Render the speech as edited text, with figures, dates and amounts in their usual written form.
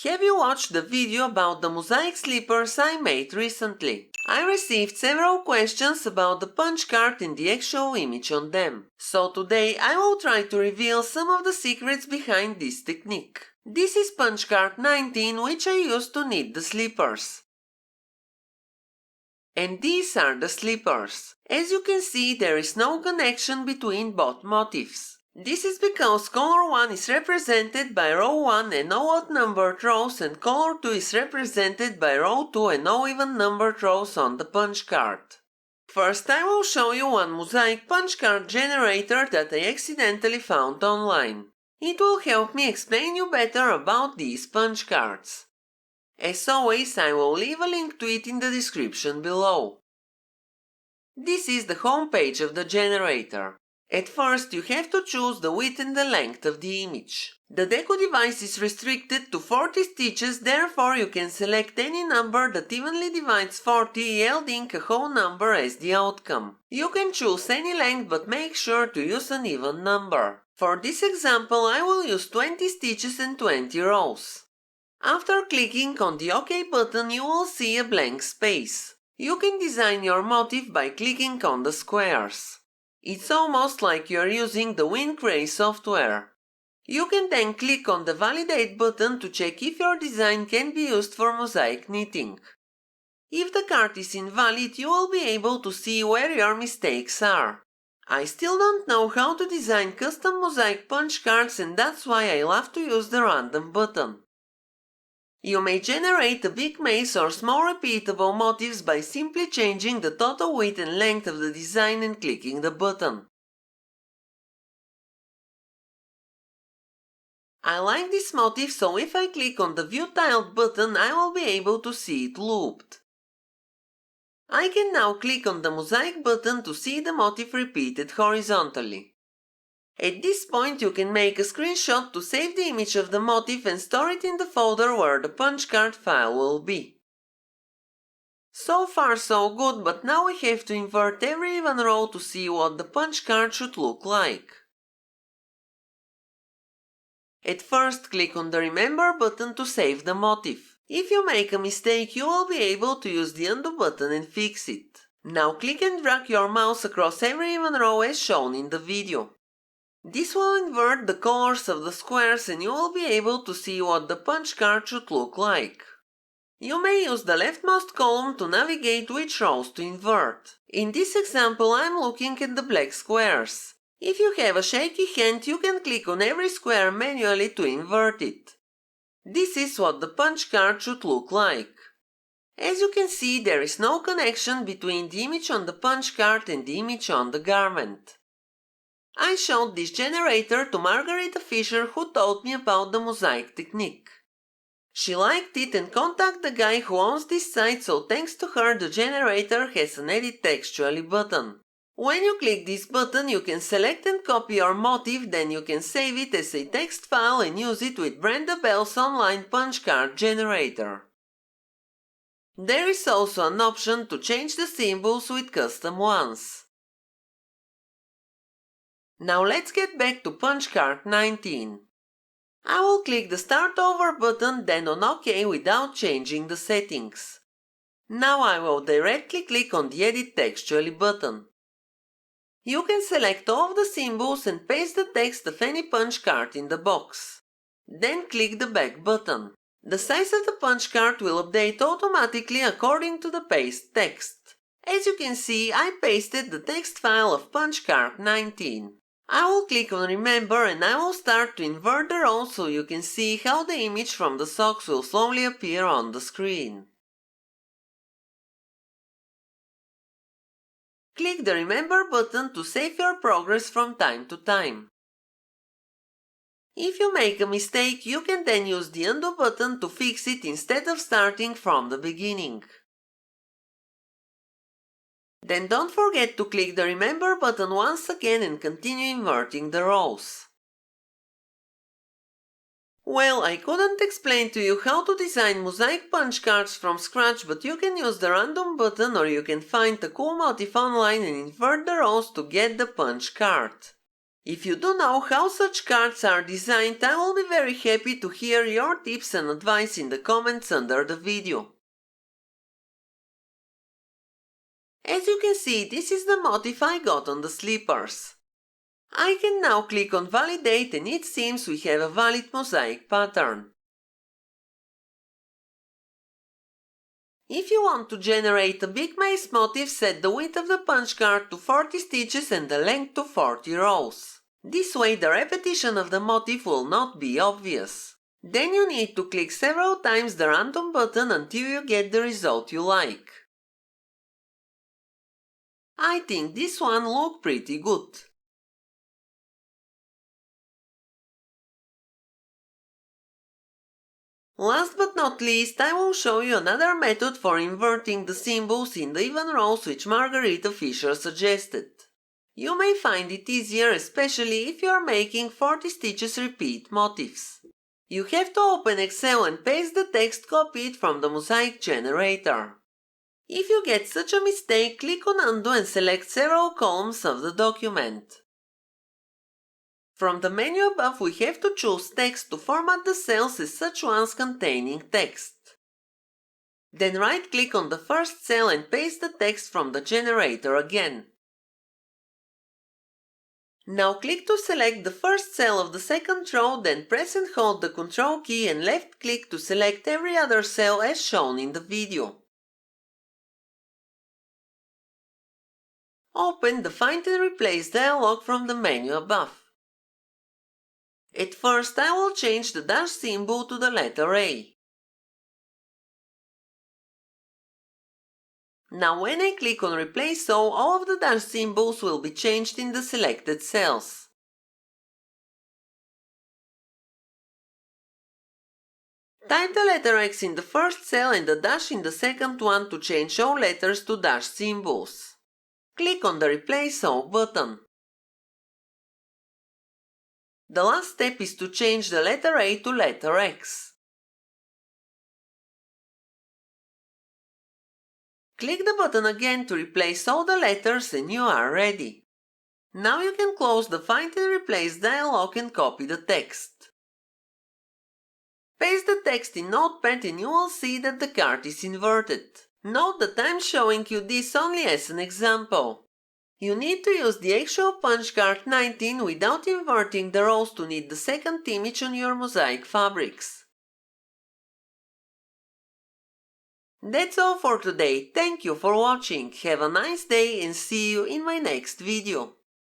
Have you watched the video about the mosaic slippers I made recently? I received several questions about the punch card and the actual image on them. So today I will try to reveal some of the secrets behind this technique. This is Punchcard 19, which I used to knit the slippers. And these are the slippers. As you can see, there is no connection between both motifs. This is because color 1 is represented by row 1 and no odd numbered rows, and color 2 is represented by row 2 and no even numbered rows on the punch card. First, I will show you one mosaic punch card generator that I accidentally found online. It will help me explain you better about these punch cards. As always, I will leave a link to it in the description below. This is the home page of the generator. At first, you have to choose the width and the length of the image. The deco device is restricted to 40 stitches, therefore you can select any number that evenly divides 40, yielding a whole number as the outcome. You can choose any length, but make sure to use an even number. For this example, I will use 20 stitches and 20 rows. After clicking on the OK button, you will see a blank space. You can design your motif by clicking on the squares. It's almost like you're using the WinCray software. You can then click on the Validate button to check if your design can be used for mosaic knitting. If the card is invalid, you will be able to see where your mistakes are. I still don't know how to design custom mosaic punch cards, and that's why I love to use the Random button. You may generate a big maze or small repeatable motifs by simply changing the total width and length of the design and clicking the button. I like this motif, so if I click on the View Tiled button, I will be able to see it looped. I can now click on the Mosaic button to see the motif repeated horizontally. At this point, you can make a screenshot to save the image of the motif and store it in the folder where the punch card file will be. So far so good, but now we have to invert every even row to see what the punch card should look like. At first, click on the Remember button to save the motif. If you make a mistake, you will be able to use the Undo button and fix it. Now click and drag your mouse across every even row as shown in the video. This will invert the colors of the squares and you will be able to see what the punch card should look like. You may use the leftmost column to navigate which rows to invert. In this example, I am looking at the black squares. If you have a shaky hand, you can click on every square manually to invert it. This is what the punch card should look like. As you can see, there is no connection between the image on the punch card and the image on the garment. I showed this generator to Margarita Fisher, who taught me about the mosaic technique. She liked it and contacted the guy who owns this site, so thanks to her the generator has an Edit Textually button. When you click this button, you can select and copy your motif, then you can save it as a text file and use it with Brenda Bell's online punch card generator. There is also an option to change the symbols with custom ones. Now let's get back to Punchcard 19. I will click the Start Over button, then on OK without changing the settings. Now I will directly click on the Edit Textually button. You can select all of the symbols and paste the text of any punch card in the box. Then click the Back button. The size of the punch card will update automatically according to the paste text. As you can see, I pasted the text file of Punchcard 19. I will click on Remember and I will start to invert the rows so you can see how the image from the socks will slowly appear on the screen. Click the Remember button to save your progress from time to time. If you make a mistake, you can then use the Undo button to fix it instead of starting from the beginning. Then don't forget to click the Remember button once again and continue inverting the rows. Well, I couldn't explain to you how to design mosaic punch cards from scratch, but you can use the Random button or you can find a cool motif online and invert the rows to get the punch card. If you do know how such cards are designed, I will be very happy to hear your tips and advice in the comments under the video. As you can see, this is the motif I got on the slippers. I can now click on Validate and it seems we have a valid mosaic pattern. If you want to generate a big maze motif, set the width of the punch card to 40 stitches and the length to 40 rows. This way the repetition of the motif will not be obvious. Then you need to click several times the random button until you get the result you like. I think this one looked pretty good. Last but not least, I will show you another method for inverting the symbols in the even rows which Margarita Fisher suggested. You may find it easier, especially if you are making 40 stitches repeat motifs. You have to open Excel and paste the text copied from the mosaic generator. If you get such a mistake, click on Undo and select several columns of the document. From the menu above, we have to choose text to format the cells as such ones containing text. Then right-click on the first cell and paste the text from the generator again. Now click to select the first cell of the second row, then press and hold the Ctrl key and left-click to select every other cell as shown in the video. Open the Find and Replace dialog from the menu above. At first, I will change the dash symbol to the letter A. Now when I click on Replace all of the dash symbols will be changed in the selected cells. Type the letter X in the first cell and the dash in the second one to change all letters to dash symbols. Click on the Replace All button. The last step is to change the letter A to letter X. Click the button again to replace all the letters and you are ready. Now you can close the Find and Replace dialog and copy the text. Paste the text in Notepad and you will see that the card is inverted. Note that I'm showing you this only as an example. You need to use the actual Punchcard 19 without inverting the rows to knit the second image on your mosaic fabrics. That's all for today. Thank you for watching. Have a nice day and see you in my next video.